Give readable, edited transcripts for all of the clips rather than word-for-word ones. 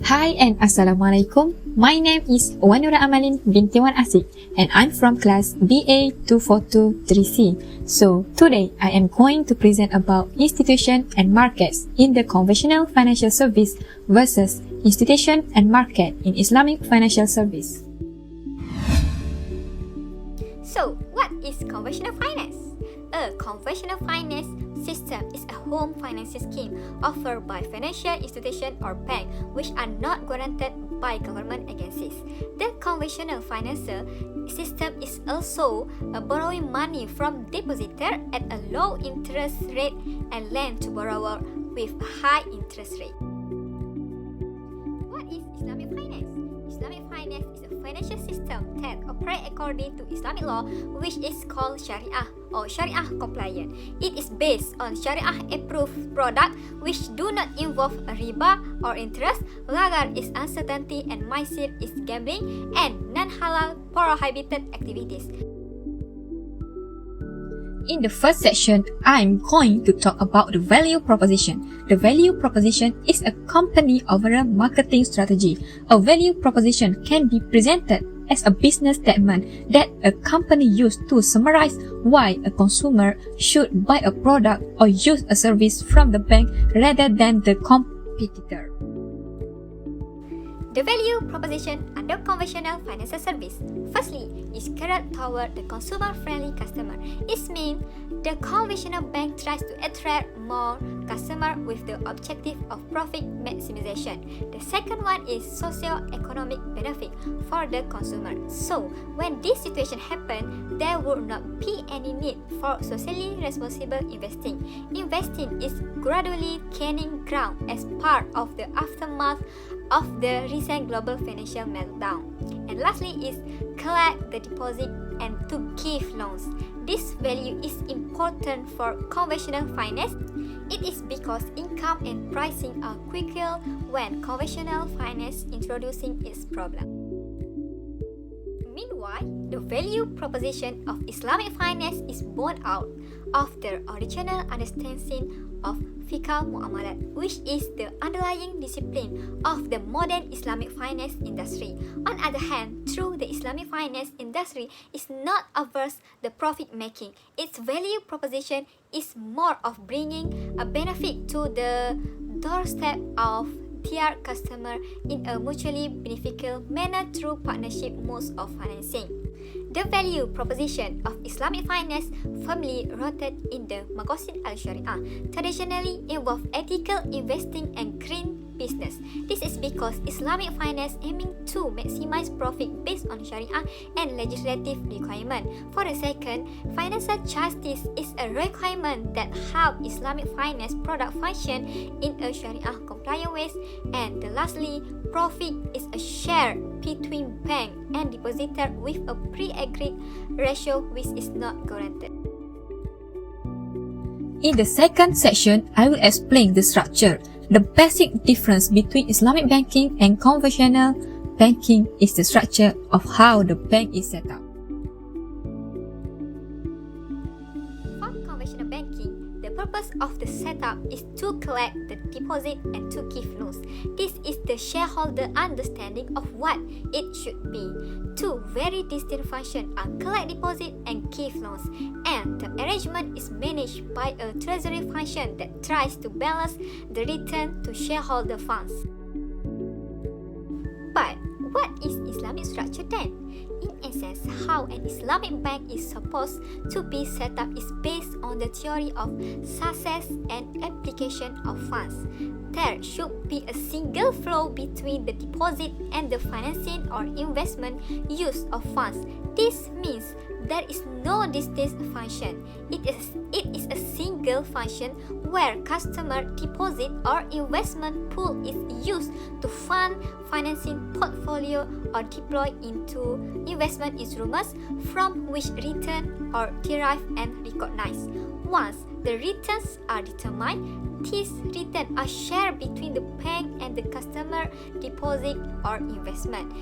Hi and Assalamualaikum. My name is Wanura Amalin binti Wan Asik and I'm from class BA 2423C. So today I am going to present about institution and markets in the conventional financial service versus institution and market in Islamic financial service. So, what is conventional finance? A conventional finance system is a home financing scheme offered by financial institutions or banks which are not guaranteed by government agencies. The conventional financial system is also borrowing money from depositor at a low interest rate and lend to borrower with a high interest rate. What is Islamic finance? Islamic finance is a financial system that operates according to Islamic law, which is called Sharia or Sharia compliant. It is based on Sharia approved products which do not involve riba or interest, lagar is uncertainty, and maisir is gambling, and non-halal prohibited activities. In the first section, I'm going to talk about the value proposition. The value proposition is a company overall marketing strategy. A value proposition can be presented as a business statement that a company uses to summarize why a consumer should buy a product or use a service from the bank rather than the competitor. The value proposition under conventional financial service. Firstly, is geared toward the consumer-friendly customer. It means the conventional bank tries to attract more customers with the objective of profit maximization. The second one is socio-economic benefit for the consumer. So, when this situation happens, there would not be any need for socially responsible investing. Investing is gradually gaining ground as part of the aftermath of the recent global financial meltdown. And lastly is collect the deposit and to give loans. This value is important for conventional finance. It is because income and pricing are quicker when conventional finance introducing its problem. Meanwhile, the value proposition of Islamic finance is born out of the original understanding of fiqh muamalat, which is the underlying discipline of the modern Islamic finance industry. On the other hand, through the Islamic finance industry is not averse the profit making. Its value proposition is more of bringing a benefit to the doorstep of their customer in a mutually beneficial manner through partnership modes of financing. The value proposition of Islamic finance, firmly rooted in the Maqasid al-Sharia, traditionally involve ethical investing and green business. This is because Islamic finance aiming to maximize profit based on Sharia and legislative requirement. For the second, financial justice is a requirement that help Islamic finance product function in a Sharia compliant way. And lastly, profit is a share between bank and depositor with a pre-agreed ratio which is not guaranteed. In the second section, I will explain the structure. The basic difference between Islamic banking and conventional banking is the structure of how the bank is set up. For conventional banking, the purpose of the setup is to collect the deposit and to give loans. This is the shareholder understanding of what it should be. Two very distinct functions are collect deposit and give loans, and the arrangement is managed by a treasury function that tries to balance the return to shareholder funds. But what is Islamic structure then? In essence, how an Islamic bank is supposed to be set up is based on the theory of success and application of funds. There should be a single flow between the deposit and the financing or investment use of funds. This means there is no distinct function. It is a single function where customer deposit or investment pool is used to fund financing portfolio or deploy into investment instruments from which return are derived and recognized. Once the returns are determined, these returns are shared between the bank and the customer deposit or investment.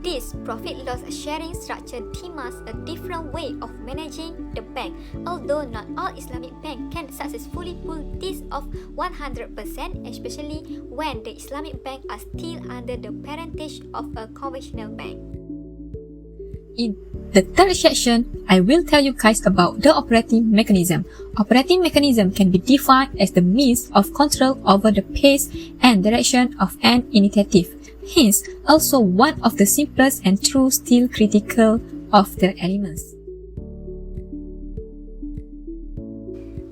This profit-loss sharing structure demands a different way of managing the bank, although not all Islamic banks can successfully pull this off 100%, especially when the Islamic banks are still under the parentage of a conventional bank. In the third section, I will tell you guys about the operating mechanism. Operating mechanism can be defined as the means of control over the pace and direction of an initiative. Hence, also one of the simplest and true still critical of the elements.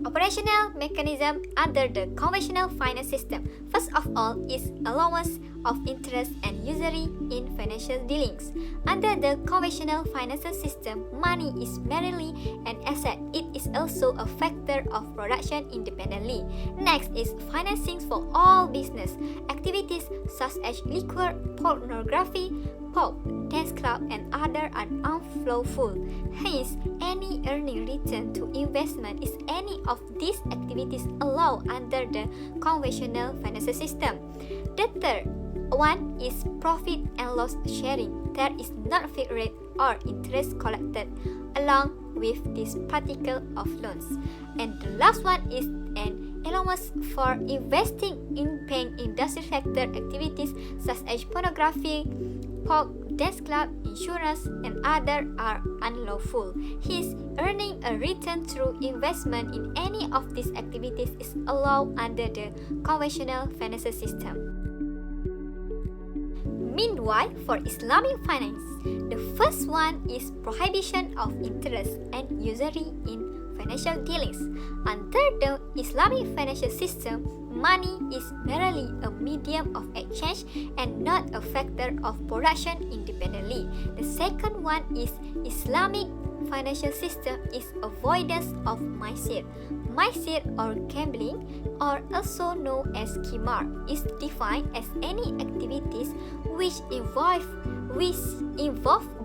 Operational mechanism under the conventional finance system. First of all is allowance of interest and usury in financial dealings. Under the conventional financial system, money is merely an asset. It is also a factor of production independently. Next is financing for all business activities such as liquor, pornography, pub, dance club, and other are unlawful. Hence, any earning return to investment is any of these activities allowed under the conventional financial system. The third one is profit and loss sharing. There is not fixed rate or interest collected along with this particle of loans. And the last one is an allowance for investing in paying industry sector activities such as pornography, pub, dance club, insurance, and other are unlawful. Hence, earning a return through investment in any of these activities is allowed under the conventional financial system. Meanwhile, for Islamic finance, the first one is prohibition of interest and usury in financial dealings. Under the Islamic financial system, money is merely a medium of exchange and not a factor of production independently. The second one is Islamic financial system is avoidance of maisir. Maisir or gambling, or also known as qimar, is defined as any activities which involve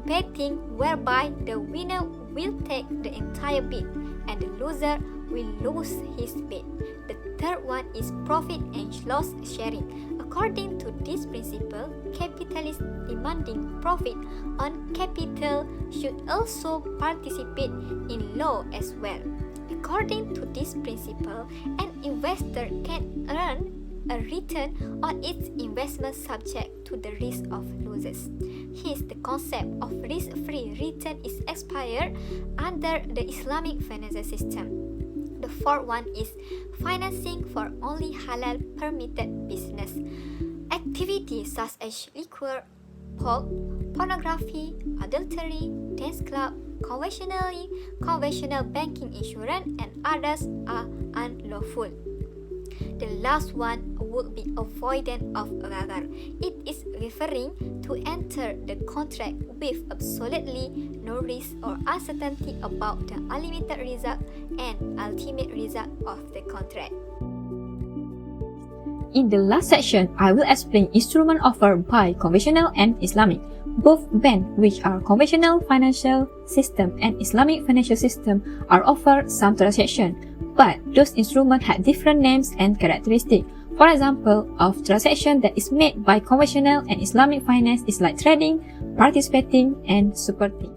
betting whereby the winner will take the entire bet and the loser will lose his bet. The third one is profit and loss sharing. According to this principle, capitalists demanding profit on capital should also participate in law as well. According to this principle, an investor can earn a return on its investment subject to the risk of losses. Hence, the concept of risk-free return is expired under the Islamic financial system. The fourth one is financing for only halal permitted business. Activities such as liquor, pornography, adultery, dance club, conventional banking, insurance, and others are unlawful. The last one would be avoidance of gharar. It is referring to enter the contract with absolutely no risk or uncertainty about the unlimited result and ultimate result of the contract. In the last section, I will explain instruments offered by conventional and Islamic. Both banks, which are conventional financial system and Islamic financial system, are offered some transactions, but those instruments have different names and characteristics. For example, of transaction that is made by conventional and Islamic finance is like trading, participating, and supporting.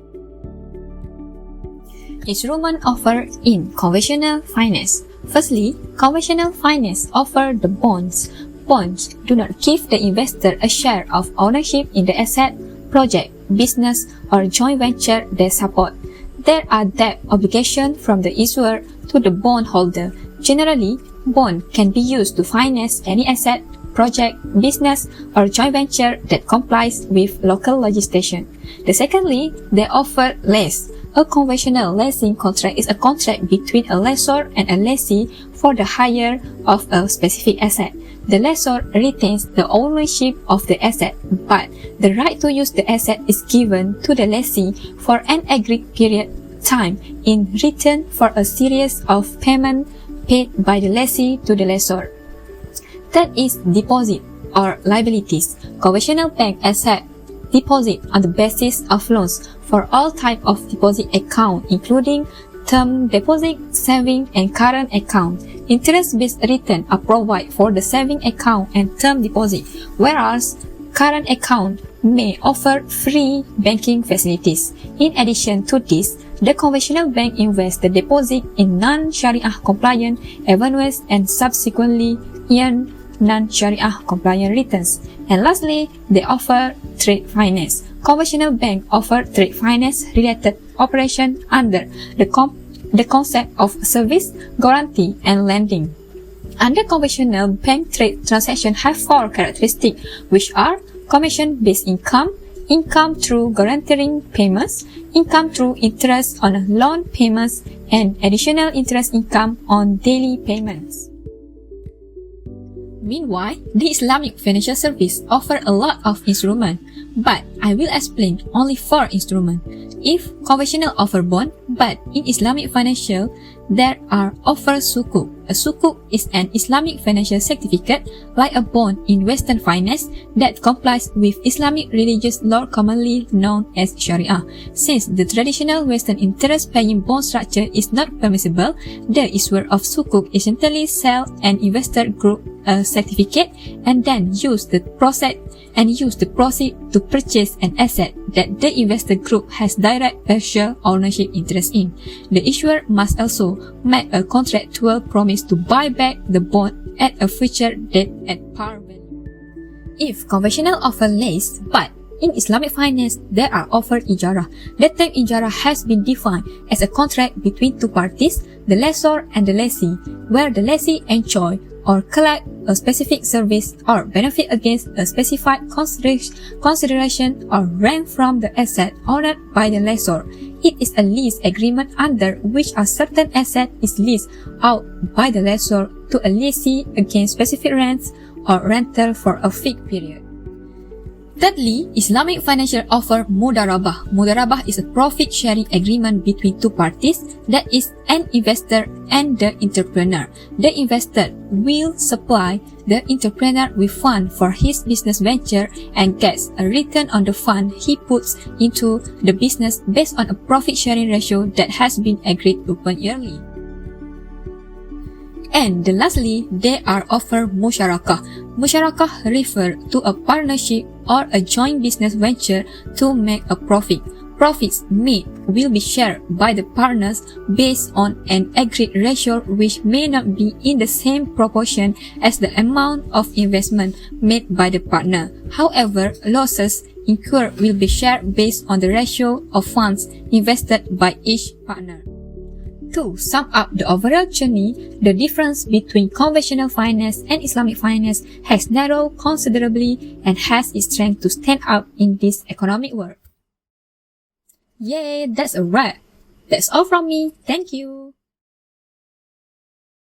Instrument offered in conventional finance. Firstly, conventional finance offer the bonds. Bonds do not give the investor a share of ownership in the asset, project, business, or joint venture they support. There are debt obligations from the issuer to the bondholder. Generally, bond can be used to finance any asset, project, business, or joint venture that complies with local legislation. Secondly, they offer lease. A conventional leasing contract is a contract between a lessor and a lessee for the hire of a specific asset. The lessor retains the ownership of the asset, but the right to use the asset is given to the lessee for an agreed period of time in return for a series of payments paid by the lessee to the lessor. Third is deposit or liabilities. Conventional banks accept deposit on the basis of loans for all types of deposit accounts, including term deposit, saving, and current account. Interest-based returns are provided for the saving account and term deposit, whereas current account may offer free banking facilities. In addition to this, the conventional bank invests the deposit in non-Sharia compliant avenues and subsequently earn non-Sharia compliant returns. And lastly, they offer trade finance. Conventional banks offer trade finance related operation under the concept of service, guarantee, and lending. Under conventional bank trade transactions have four characteristics, which are commission-based income, income through guaranteeing payments, income through interest on loan payments, and additional interest income on daily payments. Meanwhile, the Islamic financial service offer a lot of instruments, but I will explain only 4 instruments. If conventional offer bond, but in Islamic financial, there are offer sukuk. A sukuk is an Islamic financial certificate, like a bond in Western finance, that complies with Islamic religious law commonly known as Sharia. Since the traditional Western interest-paying bond structure is not permissible, the issuer of sukuk essentially sell an investor group a certificate and then use the proceeds to purchase an asset that the investor group has direct partial ownership interest in. The issuer must also make a contractual promise to buy back the bond at a future date at par value. If conventional offer less, but in Islamic finance, there are offer ijarah. The term ijarah has been defined as a contract between two parties, the lessor and the lessee, where the lessee enjoy or collect a specific service or benefit against a specified consideration or rent from the asset owned by the lessor. It is a lease agreement under which a certain asset is leased out by the lessor to a lessee against specific rents or rental for a fixed period. Thirdly, Islamic financial offer mudarabah. Mudarabah is a profit-sharing agreement between two parties, that is, an investor and the entrepreneur. The investor will supply the entrepreneur with funds for his business venture and gets a return on the fund he puts into the business based on a profit-sharing ratio that has been agreed upon yearly. And lastly, they are offer musyarakah. Musyarakah refer to a partnership or a joint business venture to make a profit. Profits made will be shared by the partners based on an agreed ratio which may not be in the same proportion as the amount of investment made by the partner. However, losses incurred will be shared based on the ratio of funds invested by each partner. To sum up the overall journey, the difference between conventional finance and Islamic finance has narrowed considerably and has its strength to stand out in this economic world. Yay, that's a wrap. That's all from me. Thank you.